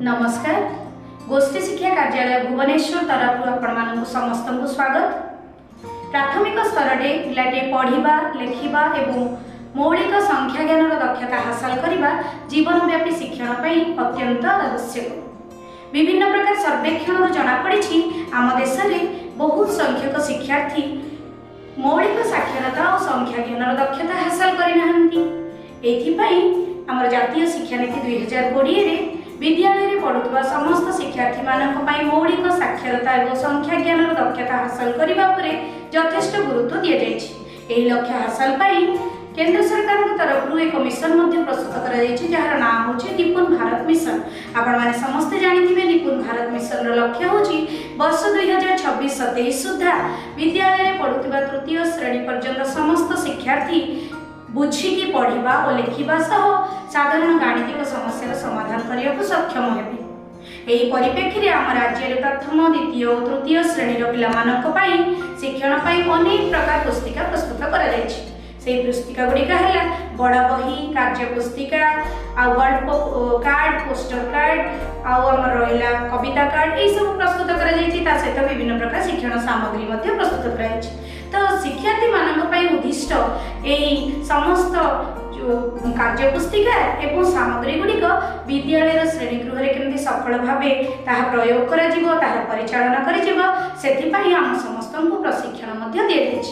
नमस्कार। गोष्ठी शिक्षा कार्यालय भुवनेश्वर तरफ आपण समस्त को स्वागत। प्राथमिक स्तर में पिलाटे पढ़ा लेखा एवं मौलिक संख्या ज्ञान दक्षता हासिल करने जीवनव्यापी शिक्षण पर अत्यंत आवश्यक। विभिन्न प्रकार सर्वेक्षण जनापड़ी आम देश में बहुत संख्यक शिक्षार्थी मौलिक साक्षरता और संख्या ज्ञान दक्षता हासिल करना। आम जातीय शिक्षा नीति 2020 विद्यालय पढ़ुवा समस्त शिक्षार्थी मानी मौलिक साक्षरता और संख्या ज्ञान दक्षता हासिल करने यथेष्ट गुरुत्व दि जाए। लक्ष्य हासिल केंद्र सरकार तरफ एक मिशन प्रस्तुत कार नाम हूँ निपुण भारत मिशन। आपण मैंने समस्ते जानी निपुण भारत मिशन लक्ष्य हूँ वर्ष 2026-27 सुधा विद्यालय पढ़ुवा तृतीय श्रेणी पर्यंत समस्त शिक्षार्थी बुझिकी पढ़ा और लिखा सह साधारण गाणितिक समस्या समाधान करने को सक्षम हेबे। एही परिप्रेक्षी में आम राज्य में प्रथम द्वितीय और तृतीय श्रेणी पाई शिक्षण अनेक प्रकार पुस्तिका प्रस्तुत कर पुस्तिका गुड़िक है बड़ बही कार्य पुस्तिका गल्प कार्ड पोस्टर कार्ड आमर रहा कविता कार्ड यही सब प्रस्तुत कर सहित विभिन्न प्रकार शिक्षण सामग्री प्रस्तुत कर तो शिक्षार्थी मान उद्दिष्ट यही समस्त कार्य पुस्तिका एवं सामग्री गुड़िक विद्यालय श्रेणीगृह केमती सफल भाव प्रयोग कर परिचालन कर आम समस्त को प्रशिक्षण दि जाए।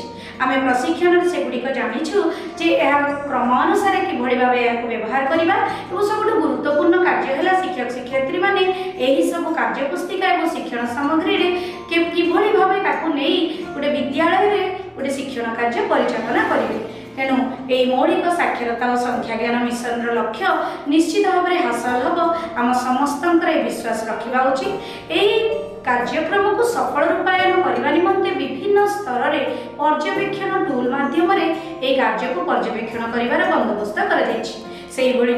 आम प्रशिक्षण से गुड़िक जाचु क्रम अनुसार किभली भाव व्यवहार करवा और सब गुरुत्वपूर्ण कार्य है शिक्षक शिक्षयित्री मैंने यही सब कार्य पुस्तिका और शिक्षण सामग्री किभली भाव गोटे विद्यालय गोटे शिक्षण कार्य परिचालन करेंगे। तेणु यही मौलिक साक्षरता और संख्या ज्ञान मिशन लक्ष्य निश्चित भाव में हासिल हम आम समस्त विश्वास रखा उचित। यही कार्यक्रम को सफल रूपायन करने निमंते विभिन्न स्तर में पर्यवेक्षण टूल माध्यम कार्य को पर्यवेक्षण कर बंदोबस्त कर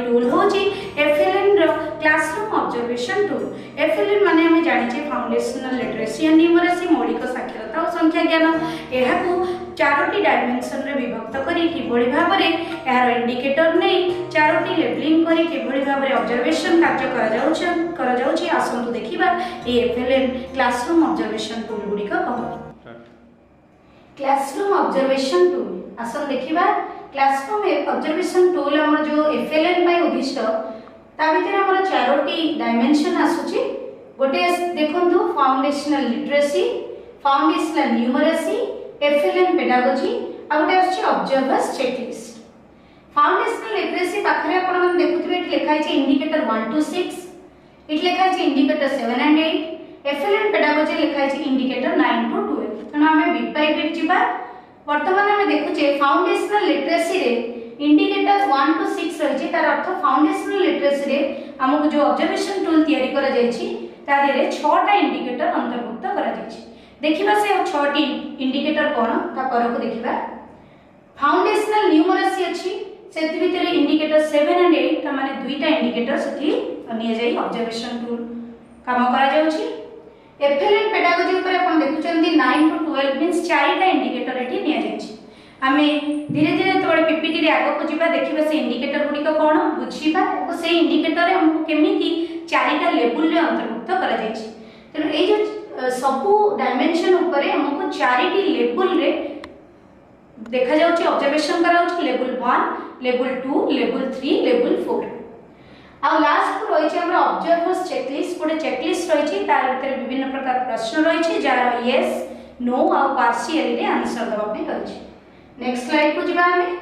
टूल हूँ FLN classroom observation tool. FLN माने हमें जाने फाउंडेशनल लिटरेसी एंड न्यूमरेसी मौलिक साक्षरता और संख्या ज्ञान यह 4टी डायमेंशन रे विभक्त करी किभली भाव में यार इंडिकेटर नहीं 4टी लेबलिंग करी किभली भाव में ऑब्जर्वेशन कार्य करा जाउछि आसंतु देखिबा ए एफएलएन क्लासरूम ऑब्जर्वेशन टूल गुडी का कह क्लासरूम ऑब्जर्वेशन टूल आसन देखिबा क्लासरूम ऑब्जर्वेशन टूल हमर जो एफएलएन पाई उद्दिष्ट ता भितर हमर 4टी डायमेंशन आसुछि। गोटे देखंतु foundational literacy foundational numeracy FLN pedagogy आ गोटे आछि ऑब्जर्वर्स चेकलिस्ट। फाउंडेशनल लिटरेसी पाखरे आपण मन देखुथिबे एठी लिखा है इंडिकेटर 1 to 6 एठी लिखा है इंडिकेटर 7 and 8 एफएलएन पेडागोजी लिखा है इंडिकेटर 9 to 12। तनो हमें बिट बाय बिट जिबा वर्तमान हमें देखुचे फाउंडेशनल लिटरेसी रे इंडिकेटर 1 to 6 रही तार अर्थ फाउंडेशनल लिटरेसी रे हमको जो ऑब्जर्वेशन टूल तैयारी करा जायछि ता देरे 6टा इंडिकेटर अंतर्भुक्त करा जायछि। देखिबा से 6टी इंडिकेटर कोन ता परको देखिबा फाउंडेशनल न्यूमरेसी अछि सेति भितरे इंडिकेटर 7 and 8 ता माने दुईटा इंडिकेटर सेति निया जाई ऑब्जर्वेशन टूल काम करा जाउछि। एफएलएन पेडागोजी ऊपर अपन देखुचंती 9 to 12 मींस 4टा इंडिकेटर एठी निया जायछि। आमे धीरे धीरे तोळे पीपीटी रे आगो को जिबा देखिबा से इंडिकेटर गुडी को कोन बुझिबा और से इंडिकेटर रे हमको केमिति 4टा लेवल रे अंतर्भुक्त करा जायछि। तेनो ए जो सबु डायमेंशन ऊपर हमको 4टी लेवल रे देखा जाउछि ऑब्जर्वेशन करा जाउछि लेवल 1 लेवल 2 लेवल 3 लेवल 4 आ लास्ट को रही हमर ऑब्जर्वर्स चेकलिस्ट गोटे चेकलिस्ट रही तार भीतर विभिन्न प्रकार प्रश्न रही जार यस नो आ पार्शियल रे आंसर दबा पे रही। नेक्स्ट स्लाइड को जिबा हमें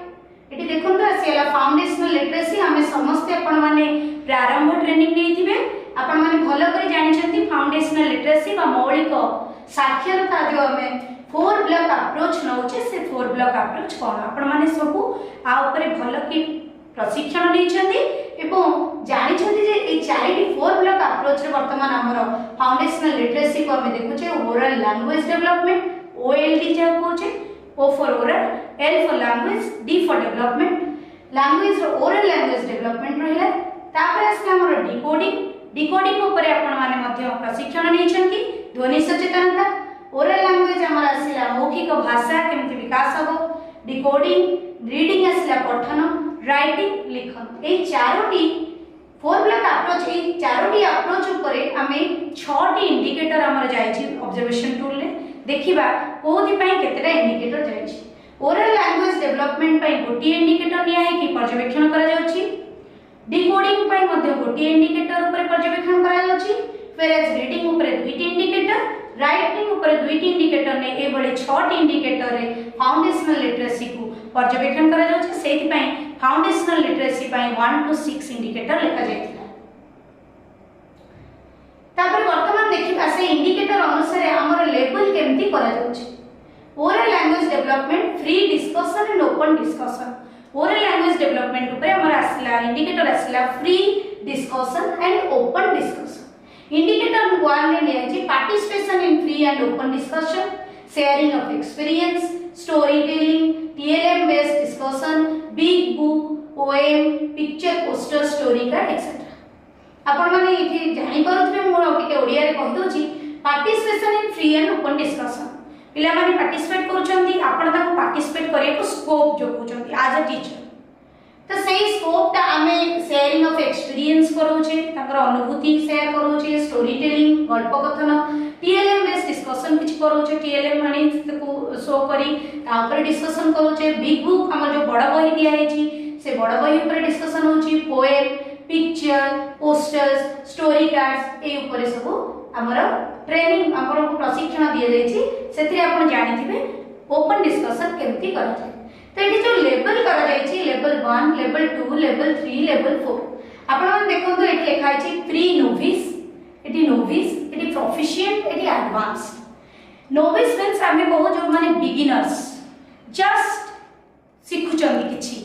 एटी देखंतो आसीला फाउंडेशनल लिटरेसी हमें समस्त आपण माने प्रारंभ ट्रेनिंग नेथिबे आपण माने भलो करे जानिछंती फाउंडेशनल लिटरेसी बा मौलिक साक्षरता जो हमें 4 ब्लॉक अप्रोच नउचे से 4 ब्लॉक अप्रोच कोन आपण माने सब आ ऊपर भलो की प्रशिक्षण नेछंती एवं जानिछंती जे ए 4टी 4 ब्लॉक अप्रोच रे वर्तमान हमर फाउंडेशनल लिटरेसी को हमें देखुचे ओरल लैंग्वेज डेवलपमेंट ओएलडी जे कहूचे O for oral, L for language, D for development, language रो oral language development रहिला। तापर आसला हमर डिकोडिंग ऊपर आपण माने मध्य प्रशिक्षण नेछंती ध्वनि सचेतनता ओरल लैंग्वेज हमर आसीला मौखिक भाषा केमति विकास हो डिकोडिंग रीडिंग आसीला पठन राइटिंग लिखन ए 4टी फोर ब्लॉक अप्रोच ये चारोटी अप्रोच ऊपर आमे 6टी इंडिकेटर हमर जाईची ऑब्जर्वेशन टूल रे देखिबा कोथि पई केतेटा इंडिकेटर जाईची। ओरल लैंग्वेज डेवलपमेंट पई गोटी इंडिकेटर निया है कि पर्यवेक्षण करा जाउची, डिकोडिंग पई मध्ये गोटी इंडिकेटर ऊपर पर्यवेक्षण करा जाउची, whereas रीडिंग ऊपर दुईटी इंडिकेटर, राइटिंग ऊपर दुईटी इंडिकेटर ने ए बळे 6टी इंडिकेटर रे फाउंडेशनल लिटरेसी को पर्यवेक्षण करा जाउची। सेति पई फाउंडेशनल लिटरेसी पई 1 to 6 इंडिकेटर लेखा जायतिला। तापर वर्तमान देखिबा से इंडिकेटर अनुसार हमर लेबल केमती करा जाउची। Oral language development, free discussion and open discussion. Oral language development ऊपर हमर आसला इंडिकेटर आसला free discussion and open discussion. Indicator 1 रे लियाची participation in free and open discussion, sharing of experience, story telling, TLM based discussion, big book, poem, picture poster story card etcetera. आपण माने इथे जानि परथबे मो टिके ओडिया रे कहि दोची participation in free and open discussion. पिला माने पार्टिसिपेट करूछंती, आपण ताको पार्टिसिपेट करे को स्कोप जो कहउछंती एज अ टीचर। तो सही स्कोप ता आमे शेयरिंग ऑफ एक्सपीरियंस करूछे, ताकर अनुभूति शेयर करूछे, स्टोरी टेलिंग, गल्प कथन, टीएलएम बेस्ड डिस्कशन किछ करूछे, टीएलएम माने ताको शो करी ता ऊपर डिस्कशन करूछे। बिग बुक हमर जो बड़ बही दिया हेची से बड़ बही ऊपर डिस्कशन होची, poem, picture, posters, story cards ए ऊपर सब हमर ट्रेनिंग हमर को प्रशिक्षण दिया जायछि। सेथि आपण जानिथिबे ओपन डिस्कशन केमती करा जाय। तो ये जो लेबल करा जायछि लेवल 1, लेवल 2, लेवल 3, लेवल 4 आपण मन देखो तो एठी लिखा है प्री नोविस, एठी नोविस, एठी प्रोफिशिएंट, एठी एडवांस्ड। नोविस मींस आमे बहु जो माने बिगिनर्स जस्ट सिखुचंदी किछि।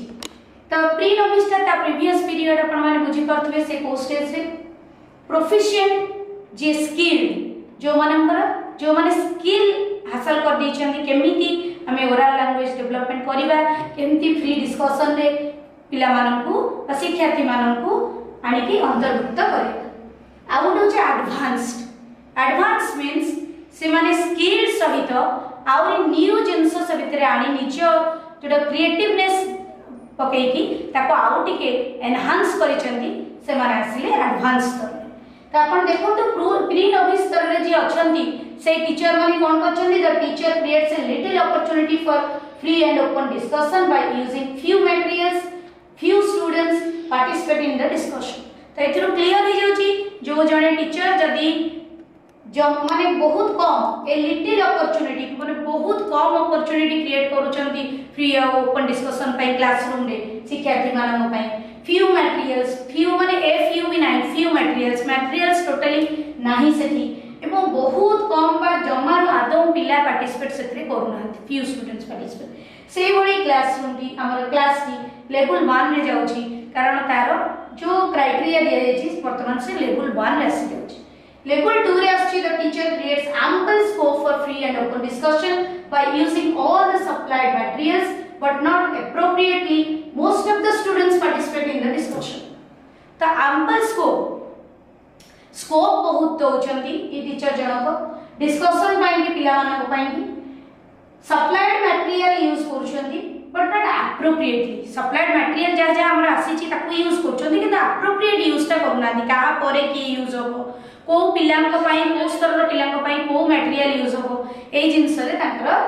तो प्री नोविस ता प्रीवियस पीरियड आपण माने बुझी परथबे से को स्टेज रे। प्रोफिशिएंट जे स्किल्ड जो माने स्किल हासिल कर दैछंती केमिति आमे ओरल लैंग्वेज डेवलपमेंट करिबा, केमिति फ्री डिस्कशन रे पिला माननकु शिक्षार्थी माननकु आनी की अंतर्भुक्त करिबा। आ गोटे होचे एडवांस्ड। एडवांस मींस से माने स्किल सहित आउरी न्यू जिंस से भितरे आनी निज जोटा क्रिएटिवनेस पकेकी ताको आउ टिके एनहांस करिसेंती से माने आसिले एडवांस स्तर। तो आपण देखो तो प्री नोविस स्तर रे जे अछंती से टीचर माने कोन करछंती the teacher creates a little opportunity for free and open discussion by using few materials, few students participate in the discussion. तो एथिरो क्लियर हो जाउची जो जने टीचर जदी जो माने बहुत कम ए लिटिल अपॉर्चुनिटी माने बहुत कम अपॉर्चुनिटी क्रिएट करूछंती फ्री और ओपन डिस्कशन पई क्लासरूम रे शिक्षार्थी मानन पई। फ्यू मटेरियल्स, फ्यू माने ए फ्यू भी नाही, फ्यू मटेरियल्स टोटली नाही सेठी एवं बहुत कम बा जमार आदौ पिला पार्टिसिपेट सेतरे करूना, फ्यू स्टूडेंट्स पार्टिसिपेट। से बड़ी क्लासरूम टी हमर क्लास टी लेवल 1 रे जाउची कारण तारो जो क्राइटेरिया दिया जायछि वर्तमान से लेवल 1 रे आसी जाउची। Level 2 रे आछि the teacher creates ample scope for free and open discussion by using all the supplied materials but not appropriately. Most of the students participate in the discussion. तो ample scope बहुत दउचंती ई teacher जनक discussion पई के पिला मानक पई supplied material use करूचंती but not appropriately. supplied material जा जा हमरा आसीची ताकू यूज करूचंती कि appropriate यूज ता करनादी का परे की यूज हो को पिलांक पई को स्तर रो पिलांक पई को मटेरियल यूज हो ए जिंस रे ताकर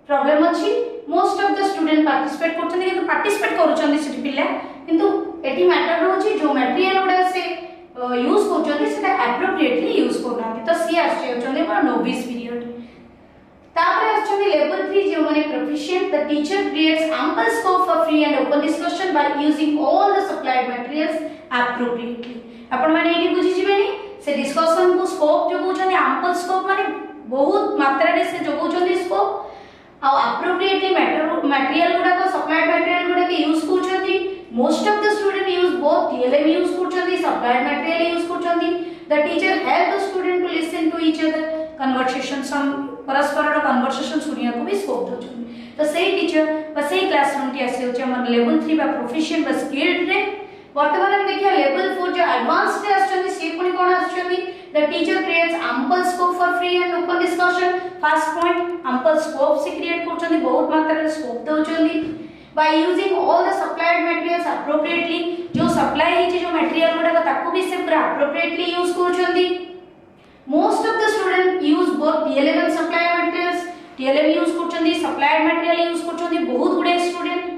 प्रॉब्लम अछि। Most of the student participate करछन कि पार्टिसिपेट करूछन सिटी पिला किंतु एटी मैटर होछि जो मटेरियल गुडा से यूज करछन सेटा एप्रोप्रिएटली यूज करना तो सी आछे छन हमर नोविस पीरियड। तापर आछन लेवल 3 जो माने proficient the teacher creates ample scope for free and open discussion by using all the supplied materials appropriately. आपण माने एटी बुझि जिबेनी से डिस्कशन को स्कोप जो कहउछन ample scope माने बहुत मात्रा रे से जो कहउछन स्कोप आ एप्रोप्रिएटली मटेरियल गुडा को सप्लाइड मटेरियल गुडा के यूज करछथि। Most of the student use both TLM use करछथि सप्लाइड मटेरियल यूज करछथि। The teacher help the student to listen to each other conversation some परस्पर कन्वर्सेशन सुनिया को भी स्कोप दोछन। तो सेही टीचर बा सेही क्लासरूम टी आसी होचे हमर लेवल 3 बा प्रोफिशिएंट बा स्किल्ड रे। वर्तमान हम देखिया लेवल 4 जो एडवांस्ड रे आछथि से पुनी कोन आछथि the teacher creates ample scope for free and open discussion। First point ample scope से क्रिएट करछथि बहुत मात्रा रे स्कोप दोछथि by using all the supplied materials appropriately। जो सप्लाई हिची जो मटेरियल गुडा appropriately use କରୁଛନ୍ତି। most of the student use both TLM and supplied materials। TLM use କରୁଛନ୍ତି, supplied material use କରୁଛନ୍ତି ବହୁତ गुडे student.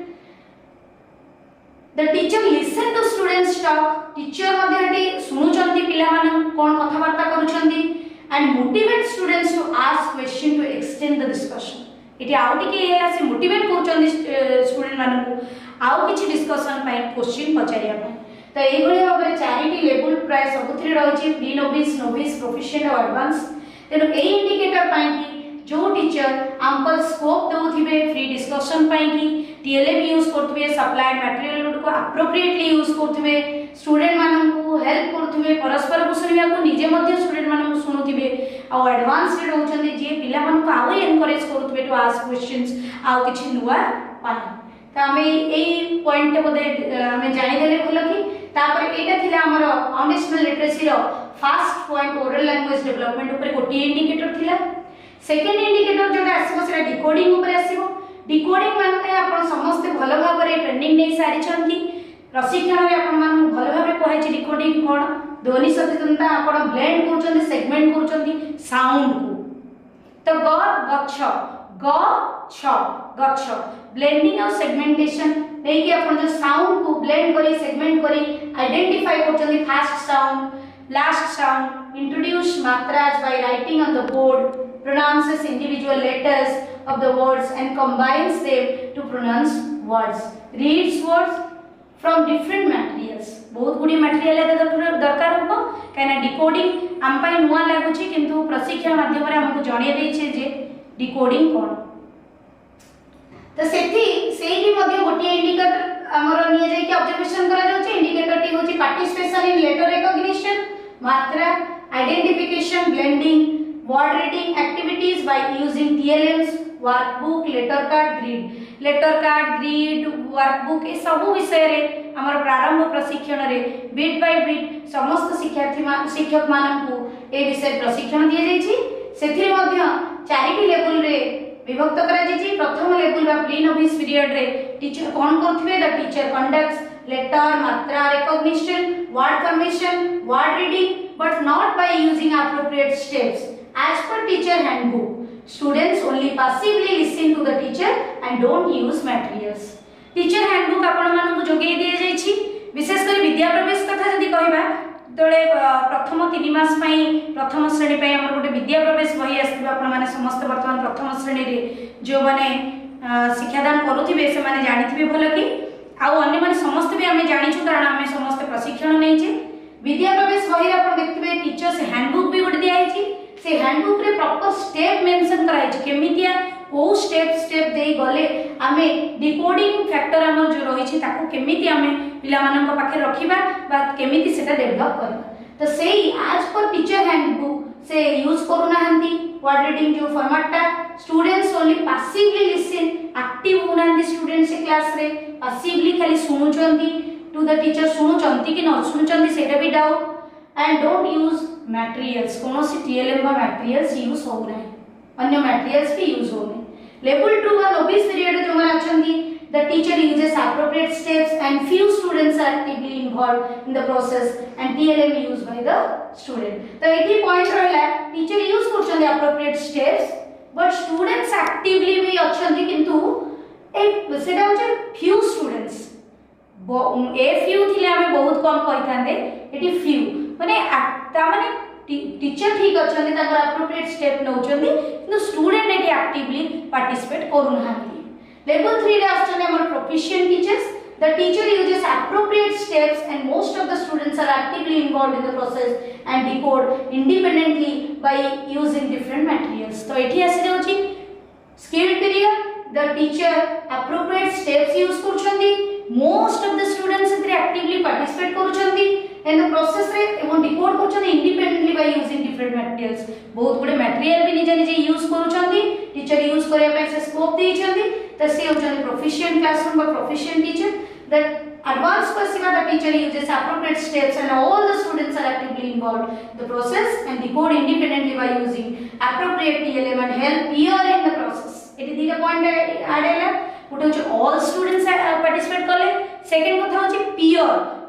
the teacher listen to students talk। Teacher मध्ये एटी सुनुचंती पिला मानन कोन कथा वार्ता करूचंती and motivate students to ask question to extend the discussion। Eighty आउ टिके हेला से मोटिवेट करूचंती स्टूडेंट मानन को आउ किछि डिस्कशन पाई क्वेश्चन पचारिया पाई। तो एई भली भाबरे चारिटी लेवल प्राय सबुथि रहिछि, प्री नोविस, नोविस, प्रोफिशिएंट और एडवांस। तेनो एई इंडिकेटर पाई कि जो टीचर आंपल स्कोप दउथिबे फ्री डिस्कशन पाई कि टीएलएम यूज करथबे, सप्लाइड मटेरियल को एप्रोप्रिएटली यूज करथबे, स्टूडेंट मानन को हेल्प करथबे, परस्पर को सुनिया को निजे मध्ये स्टूडेंट मानन को सुनुथिबे आ एडवांस रे रहउछन्ते जे पिला मानन को आउ एनकरेज करथबे टू आस्क क्वेश्चंस आउ किछि नुवा पाई। तो हमें एई पॉइंट को हमें जानि देले भलो कि तापर एटा थिला हमर फाउंडेशनल लिटरेसी रो first point oral language development ऊपर गोटी इंडिकेटर थिला। सेकंड इंडिकेटर जोटा आसीबो सेटा डिकोडिंग ऊपर आसीबो। डिकोडिंग माने आपण समस्त भलो भाबरे ट्रेनिंग नै सारी छंती, प्रशिक्षण रे आपण मान भलो भाबरे कहै छि डिकोडिंग कोन ध्वनि सचेतनता आपण ब्लेंड करछन्ती, सेगमेंट करछन्ती साउंड को। तो ग गच्छ, ग छ गच्छ, ब्लेंडिंग और सेगमेंटेशन नै कि आपण जो साउंड को ब्लेंड करी सेगमेंट करी आइडेंटिफाई करछन्ती first sound, last sound, introduce matras by writing on the board, pronounces individual letters of the words and combines them to pronounce words, reads words from different materials। बहुत गुडी material दरकार हो कना decoding हम पई नुवा लागुची किंतु प्रशिक्षण माध्यम रे हमको जणिए दैछे जे डिकोडिंग कोन। तो सेही मध्ये गोटी इंडिकेटर हमर निये जाय कि ऑब्जर्वेशन करा जाउची। इंडिकेटर टी होची पार्टिसिपेशन इन लेटर रिकॉग्निशन, मात्रा, identification, blending, word reading activities by using TLMs, workbook, letter card, grid. Letter card, grid, workbook ए सब विषय रे हमर प्रारंभ प्रशिक्षण रे बिट बाय बिट समस्त शिक्षक मानन को ए विषय प्रशिक्षण दिए जायछि। सेथिरे मध्ये चारिटी लेवल रे विभक्त करा जायछि। प्रथम लेवल बा प्री नोविस पीरियड रे टीचर कोन करथबे, the teacher conducts letter, matra recognition, word formation, word reading, but not by using appropriate steps as per teacher handbook। Students only passively listen to the teacher and don't use materials। teacher handbook आपण मानकु जोगै दिए जायछि। विशेष कर विद्या प्रवेश कथा जदि कहबा तळे प्रथम 3 मास पई प्रथम श्रेणी पई हमर गोटे विद्या प्रवेश बही आस्थिबा। आपण माने समस्त वर्तमान प्रथम श्रेणी रे जो माने शिक्षादान करूथिबे से माने जानिथिबे भलो कि आउ अन्य माने समस्त भी हमें जानिछु कारण हमें समस्त प्रशिक्षण नै छै। विद्या प्रवेश बही आपण देखथिबे टीचर्स हैंडबुक भी गोटे दिया आइछि। से हैंडबुक रे प्रॉपर स्टेप मेंशन कराइ छै केमितिया को स्टेप देई गले हमें डिकोडिंग फैक्टर हमर जो रही छै ताको केमिति हमें पिला मानन को पाखे रखिबा बा केमिति सेटा डेवलप करबा। तो सेही आज पर टीचर हैंडबुक से यूज करूना हंती वर्ड रीडिंग जो फॉर्मेटटा students only passively listen, active होनांती स्टूडेंट्स से क्लास रे पैसिवली खाली सुनुचंती टू द टीचर, सुनुचंती कि न सुनुचंती सेटा भी doubt and don't use materials. कोनोसी TLM बा मटेरियल्स यूज हो नै, अन्य मटेरियल्स भी यूज हो नै। लेवल 2 बा नोविस पीरियड जो मन अछंती the teacher uses appropriate steps and few students are actively involved in the process and TLM used by the student। तो एठी पॉइंट रहला टीचर यूज करछन appropriate steps but students actively भी अछंती किंतु एक सेटा होचे few students ए few थिले हमें बहुत कम कहिथांदे एठी few माने ता माने टीचर ठीक अछंती ताकर appropriate step नउचंदी किंतु स्टूडेंट एठी एक्टिवली पार्टिसिपेट करूनहांती। Level 3 रे आछन हमर proficient teachers। The teacher uses appropriate steps and most of the students are actively involved in the process and decode independently by using different materials। तो एठी आसी जाउची skilled period। The teacher appropriate steps use करछंदी, most of the students एथरे actively participate करछंदी in the process रे एवं decode करछंदी independently by using different materials। बहुत गुडे material भी निजे निजे यूज करछंदी, टीचर यूज करे पे से स्कोप देइछंदी। तो से होचंदी प्रोफिशिएंट क्लासरूम बा proficient teacher. The advance person the teacher uses appropriate steps and all the students are actively involved in the process and decode independently by using appropriate TLM and help peer in the process। एटी दीटा point add हैला गोटे होचे all students participate करले, second कथा होचे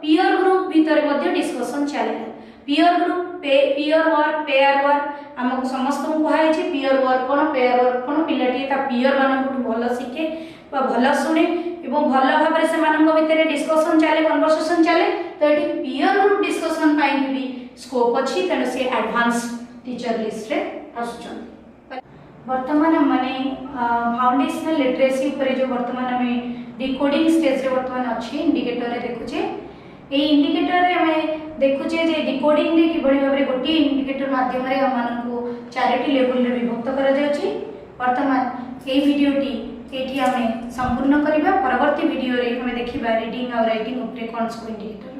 peer group भीतर मध्ये डिस्कशन चलेला। Peer group peer work pair work आमको समस्त को कहाई पियर वर्क कौन पेयर वर्क कौन पिलाटी पियर मानक भल शिखे भल शुणे एवं भल भाव से भितर डिस्कसन चले कन्वर्सेशन चले तो ये पियर ग्रुप डिस्कसन भी स्कोप अच्छी तेणु सी एडवांस टीचर लिस्ट रे आसुचन वर्तमान माने फाउंडेशनल लिटरेसी ऊपर जो वर्तमान में डिकोडिंग स्टेज रे वर्तमान अच्छी इंडिकेटर रे देखुचे ए इंडिकेटर रे हमें देखुचे जे डिकोडिंग रे किबळी भाबरे गोटी इंडिकेटर माध्यम रे हम मानकू चारिटी लेवल रे विभक्त करा जाउची वर्तमान ए वीडियोटी एठी हमें संपूर्ण करिबा परवर्ती वीडियो रे हमें देखिबा रीडिंग और राइटिंग ऊपर कोन सब इंडिकेटर